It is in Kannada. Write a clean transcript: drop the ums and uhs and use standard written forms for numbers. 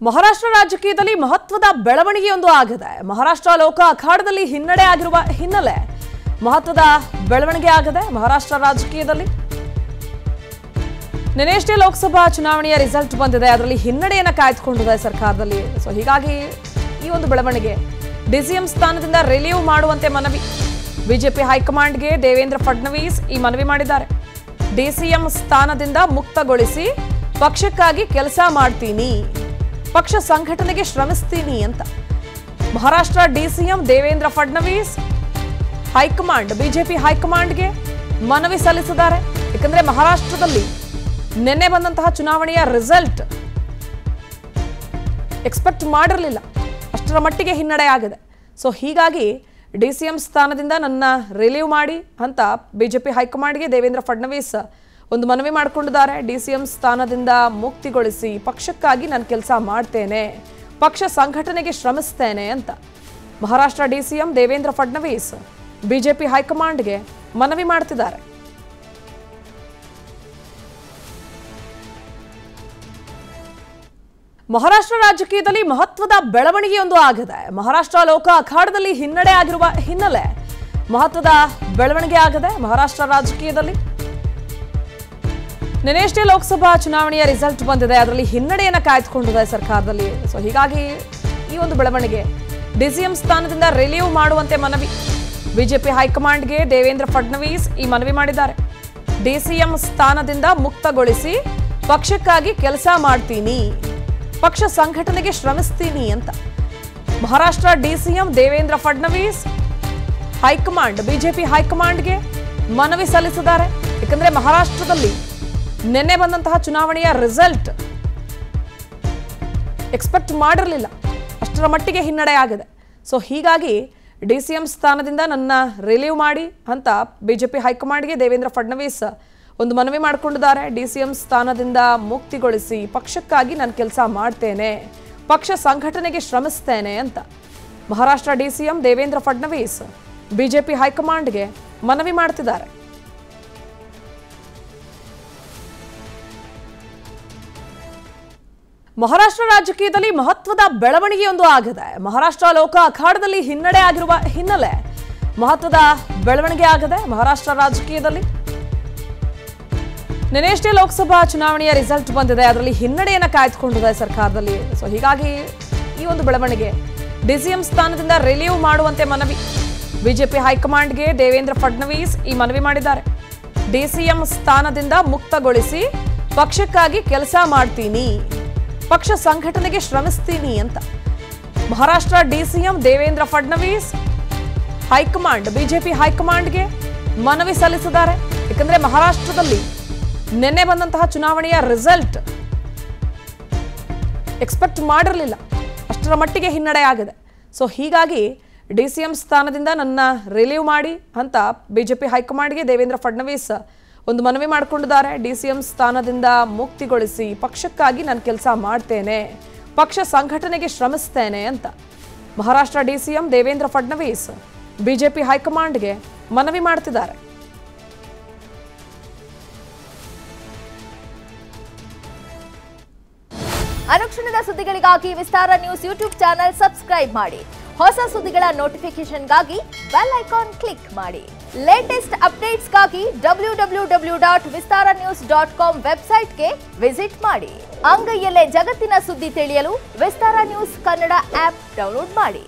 ಮಹಾರಾಷ್ಟ್ರ ರಾಜಕೀಯದಲ್ಲಿ ಮಹತ್ವದ ಬೆಳವಣಿಗೆಯೊಂದು ಆಗಿದೆ. ಮಹಾರಾಷ್ಟ್ರ ಲೋಕ ಅಖಾಡದಲ್ಲಿ ಹಿನ್ನಡೆ ಆಗಿರುವ ಹಿನ್ನೆಲೆ ಮಹತ್ವದ ಬೆಳವಣಿಗೆ ಆಗಿದೆ ಮಹಾರಾಷ್ಟ್ರ ರಾಜಕೀಯದಲ್ಲಿ. ನಿನ್ನೆಷ್ಟೇ ಲೋಕಸಭಾ ಚುನಾವಣೆಯ ರಿಸಲ್ಟ್ ಬಂದಿದೆ, ಅದರಲ್ಲಿ ಹಿನ್ನಡೆಯನ್ನು ಕಾಯ್ದುಕೊಂಡಿದೆ ಸರ್ಕಾರದಲ್ಲಿ. ಸೊ ಹೀಗಾಗಿ ಈ ಒಂದು ಬೆಳವಣಿಗೆ ಡಿಸಿಎಂ ಸ್ಥಾನದಿಂದ ರಿಲೀವ್ ಮಾಡುವಂತೆ ಮನವಿ. ಬಿಜೆಪಿ ಹೈಕಮಾಂಡ್ಗೆ ದೇವೇಂದ್ರ ಫಡ್ನವೀಸ್ ಈ ಮನವಿ ಮಾಡಿದ್ದಾರೆ. ಡಿಸಿಎಂ ಸ್ಥಾನದಿಂದ ಮುಕ್ತಗೊಳಿಸಿ ಪಕ್ಷಕ್ಕಾಗಿ ಕೆಲಸ ಮಾಡ್ತೀನಿ, ಪಕ್ಷ ಸಂಘಟನೆಗೆ ಶ್ರಮಿಸ್ತೀನಿ ಅಂತ Maharashtra DCM Devendra Fadnavis high command BJP ಹೈಕಮಾಂಡ್ಗೆ ಮನವಿ ಸಲ್ಲಿಸಿದ್ದಾರೆ. ಯಾಕಂದ್ರೆ ಮಹಾರಾಷ್ಟ್ರದಲ್ಲಿ ನಿನ್ನೆ ಬಂದಂತಹ ಚುನಾವಣೆಯ ರಿಸಲ್ಟ್ ಎಕ್ಸ್ಪೆಕ್ಟ್ ಮಾಡಿರಲಿಲ್ಲ, ಅಷ್ಟರ ಮಟ್ಟಿಗೆ ಹಿನ್ನಡೆ ಆಗಿದೆ. ಸೊ ಹೀಗಾಗಿ ಡಿಸಿಎಂ ಸ್ಥಾನದಿಂದ ನನ್ನ ರಿಲೀವ್ ಮಾಡಿ ಅಂತ ಬಿಜೆಪಿ ಹೈಕಮಾಂಡ್ಗೆ ದೇವೇಂದ್ರ ಫಡ್ನವೀಸ್ ಒಂದು ಮನವಿ ಮಾಡಿಕೊಂಡಿದ್ದಾರೆ. ಡಿಸಿಎಂ ಸ್ಥಾನದಿಂದ ಮುಕ್ತಿಗೊಳಿಸಿ ಪಕ್ಷಕ್ಕಾಗಿ ನಾನು ಕೆಲಸ ಮಾಡ್ತೇನೆ, ಪಕ್ಷ ಸಂಘಟನೆಗೆ ಶ್ರಮಿಸ್ತೇನೆ ಅಂತ ಮಹಾರಾಷ್ಟ್ರ ಡಿಸಿಎಂ ದೇವೇಂದ್ರ ಫಡ್ನವೀಸ್ ಬಿಜೆಪಿ ಹೈಕಮಾಂಡ್ಗೆ ಮನವಿ ಮಾಡ್ತಿದ್ದಾರೆ. ಮಹಾರಾಷ್ಟ್ರ ರಾಜಕೀಯದಲ್ಲಿ ಮಹತ್ವದ ಬೆಳವಣಿಗೆಯೊಂದು ಆಗಿದೆ. ಮಹಾರಾಷ್ಟ್ರ ಲೋಕ ಅಖಾಡದಲ್ಲಿ ಹಿನ್ನಡೆ ಆಗಿರುವ ಹಿನ್ನೆಲೆ ಮಹತ್ವದ ಬೆಳವಣಿಗೆ ಆಗಿದೆ ಮಹಾರಾಷ್ಟ್ರ ರಾಜಕೀಯದಲ್ಲಿ. ನಿನ್ನೆಷ್ಟೇ ಲೋಕಸಭಾ ಚುನಾವಣೆಯ ರಿಸಲ್ಟ್ ಬಂದಿದೆ, ಅದರಲ್ಲಿ ಹಿನ್ನಡೆಯನ್ನು ಕಾಯ್ದುಕೊಂಡಿದೆ ಸರ್ಕಾರದಲ್ಲಿ. ಸೊ ಹೀಗಾಗಿ ಈ ಒಂದು ಬೆಳವಣಿಗೆ ಡಿಸಿಎಂ ಸ್ಥಾನದಿಂದ ರಿಲೀವ್ ಮಾಡುವಂತೆ ಮನವಿ. ಬಿಜೆಪಿ ಹೈಕಮಾಂಡ್ಗೆ ದೇವೇಂದ್ರ ಫಡ್ನವೀಸ್ ಈ ಮನವಿ ಮಾಡಿದ್ದಾರೆ. ಡಿಸಿಎಂ ಸ್ಥಾನದಿಂದ ಮುಕ್ತಗೊಳಿಸಿ ಪಕ್ಷಕ್ಕಾಗಿ ಕೆಲಸ ಮಾಡ್ತೀನಿ, ಪಕ್ಷ ಸಂಘಟನೆಗೆ ಶ್ರಮಿಸ್ತೀನಿ ಅಂತ Maharashtra DCM Devendra Fadnavis high command BJP ಹೈಕಮಾಂಡ್ಗೆ ಮನವಿ ಸಲ್ಲಿಸಿದ್ದಾರೆ. ಯಾಕಂದ್ರೆ ಮಹಾರಾಷ್ಟ್ರದಲ್ಲಿ ನಿನ್ನೆ ಬಂದಂತಹ ಚುನಾವಣೆಯ ರಿಸಲ್ಟ್ ಎಕ್ಸ್ಪೆಕ್ಟ್ ಮಾಡಿರಲಿಲ್ಲ, ಅಷ್ಟರ ಮಟ್ಟಿಗೆ ಹಿನ್ನಡೆ ಆಗಿದೆ. ಸೊ ಹೀಗಾಗಿ ಡಿಸಿಎಂ ಸ್ಥಾನದಿಂದ ನನ್ನ ರಿಲೀವ್ ಮಾಡಿ ಅಂತ ಬಿಜೆಪಿ ಹೈಕಮಾಂಡ್ಗೆ ದೇವೇಂದ್ರ ಫಡ್ನವೀಸ್ ಒಂದು ಮನವಿ ಮಾಡಿಕೊಂಡಿದ್ದಾರೆ. ಡಿಸಿಎಂ ಸ್ಥಾನದಿಂದ ಮುಕ್ತಿಗೊಳಿಸಿ ಪಕ್ಷಕ್ಕಾಗಿ ನಾನು ಕೆಲಸ ಮಾಡ್ತೇನೆ, ಪಕ್ಷ ಸಂಘಟನೆಗೆ ಶ್ರಮಿಸ್ತೇನೆ ಅಂತ ಮಹಾರಾಷ್ಟ್ರ ಡಿಸಿಎಂ ದೇವೇಂದ್ರ ಫಡ್ನವೀಸ್ ಬಿಜೆಪಿ ಹೈಕಮಾಂಡ್ಗೆ ಮನವಿ ಮಾಡ್ತಿದ್ದಾರೆ. ಮಹಾರಾಷ್ಟ್ರ ರಾಜಕೀಯದಲ್ಲಿ ಮಹತ್ವದ ಬೆಳವಣಿಗೆಯೊಂದು ಆಗಿದೆ. ಮಹಾರಾಷ್ಟ್ರ ಲೋಕ ಅಖಾಡದಲ್ಲಿ ಹಿನ್ನಡೆ ಆಗಿರುವ ಹಿನ್ನೆಲೆ ಮಹತ್ವದ ಬೆಳವಣಿಗೆ ಆಗಿದೆ ಮಹಾರಾಷ್ಟ್ರ ರಾಜಕೀಯದಲ್ಲಿ. ನಿನ್ನೆಷ್ಟೇ ಲೋಕಸಭಾ ಚುನಾವಣೆಯ ರಿಸಲ್ಟ್ ಬಂದಿದೆ, ಅದರಲ್ಲಿ ಹಿನ್ನಡೆಯನ್ನು ಕಾಯ್ದುಕೊಂಡಿದೆ ಸರ್ಕಾರದಲ್ಲಿ. ಸೊ ಹೀಗಾಗಿ ಈ ಒಂದು ಬೆಳವಣಿಗೆ ಡಿಸಿಎಂ ಸ್ಥಾನದಿಂದ ರಿಲೀವ್ ಮಾಡುವಂತೆ ಮನವಿ. ಬಿಜೆಪಿ ಹೈಕಮಾಂಡ್ಗೆ ದೇವೇಂದ್ರ ಫಡ್ನವೀಸ್ ಈ ಮನವಿ ಮಾಡಿದ್ದಾರೆ. ಡಿಸಿಎಂ ಸ್ಥಾನದಿಂದ ಮುಕ್ತಗೊಳಿಸಿ ಪಕ್ಷಕ್ಕಾಗಿ ಕೆಲಸ ಮಾಡ್ತೀನಿ, ಪಕ್ಷ ಸಂಘಟನೆಗೆ ಶ್ರಮಿಸ್ತೀನಿ ಅಂತ Maharashtra DCM Devendra Fadnavis high command BJP ಹೈಕಮಾಂಡ್ಗೆ ಮನವಿ ಸಲ್ಲಿಸಿದ್ದಾರೆ. ಯಾಕಂದ್ರೆ ಮಹಾರಾಷ್ಟ್ರದಲ್ಲಿ ನಿನ್ನೆ ಬಂದಂತಹ ಚುನಾವಣೆಯ ರಿಸಲ್ಟ್ ಎಕ್ಸ್ಪೆಕ್ಟ್ ಮಾಡಿರಲಿಲ್ಲ, ಅಷ್ಟರ ಮಟ್ಟಿಗೆ ಹಿನ್ನಡೆ ಆಗಿದೆ. ಸೊ ಹೀಗಾಗಿ ಡಿಸಿಎಂ ಸ್ಥಾನದಿಂದ ನನ್ನ ರಿಲೀವ್ ಮಾಡಿ ಅಂತ ಬಿಜೆಪಿ ಹೈಕಮಾಂಡ್ಗೆ ದೇವೇಂದ್ರ ಫಡ್ನವೀಸ್ ಒಂದು ಮನವಿ ಮಾಡಿಕೊಂಡಿದ್ದಾರೆ. ಡಿಸಿಎಂ ಸ್ಥಾನದಿಂದ ಮುಕ್ತಿಗೊಳಿಸಿ ಪಕ್ಷಕ್ಕಾಗಿ ನಾನು ಕೆಲಸ ಮಾಡ್ತೇನೆ, ಪಕ್ಷ ಸಂಘಟನೆಗೆ ಶ್ರಮಿಸ್ತೇನೆ ಅಂತ ಮಹಾರಾಷ್ಟ್ರ ಡಿಸಿಎಂ ದೇವೇಂದ್ರ ಫಡ್ನವೀಸ್ ಬಿಜೆಪಿ ಹೈಕಮಾಂಡ್ಗೆ ಮನವಿ ಮಾಡ್ತಿದ್ದಾರೆ. ಅನುಕ್ಷಣದ ಸುದ್ದಿಗಳಿಗಾಗಿ ವಿಸ್ತಾರ ನ್ಯೂಸ್ ಯೂಟ್ಯೂಬ್ ಚಾನೆಲ್ ಸಬ್ಸ್ಕ್ರೈಬ್ ಮಾಡಿ. ಹೊಸ ಸುದ್ದಿಗಳ ನೋಟಿಫಿಕೇಶನ್ಗಾಗಿ ಬೆಲ್ ಐಕಾನ್ ಕ್ಲಿಕ್ ಮಾಡಿ. ಲೇಟೆಸ್ಟ್ ಅಪ್ಡೇಟ್ಸ್ಗಾಗಿ www.vistaranews.com ವೆಬ್ಸೈಟ್ಗೆ ವಿಸಿಟ್ ಮಾಡಿ. ಅಂಗೈಯಲ್ಲೇ ಜಗತ್ತಿನ ಸುದ್ದಿ ತಿಳಿಯಲು ವಿಸ್ತಾರ ನ್ಯೂಸ್ ಕನ್ನಡ ಆಪ್ ಡೌನ್ಲೋಡ್ ಮಾಡಿ.